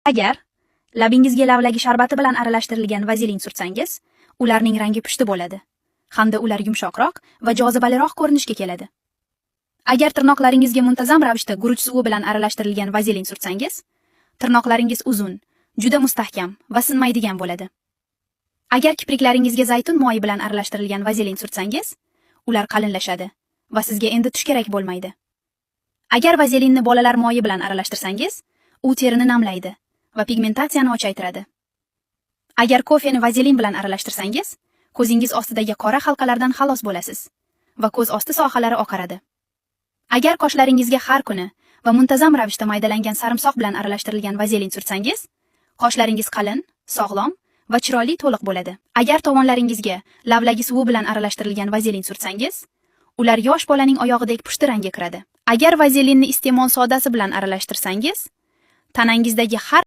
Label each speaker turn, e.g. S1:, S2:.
S1: Agar labingizga lavlagi sharbati bilan aralashtirilgan vazelin surtsangiz, ularning rangi pushti bo'ladi hamda ular yumshoqroq va jozibaliroq ko'rinishga keladi. Agar tirnoqlaringizga muntazam ravishda guruch suvi bilan aralashtirilgan vazelin surtsangiz, tirnoqlaringiz uzun, juda mustahkam va sinmaydigan bo'ladi. Agar kipriklaringizga zaytun moyi bilan aralashtirilgan vazelin surtsangiz, ular qalinlashadi va sizga endi tush kerak bo'lmaydi. Agar vazelinni bolalar moyi bilan aralashtirsangiz, u terini namlaydi va pigmentatsiyani ochaytiradi. Agar kofeni vazelin bilan aralashtirsangiz, ko'zingiz ostidagi qora halqalardan xalos bo'lasiz va ko'z osti sohalari oqaradi. Agar qoshlaringizga har kuni va muntazam ravishda maydalangan sarimsoq bilan aralashtirilgan vazelin surtsangiz, qoshlaringiz qalin, sog'lom va chiroyli to'liq bo'ladi. Agar tovonlaringizga lavlagi suvi bilan aralashtirilgan vazelin surtsangiz, ular yosh bolaning oyog'idek pushti rangga kiradi. Agar vazelinni iste'mol sodasi bilan aralashtirsangiz, tanangizdagi har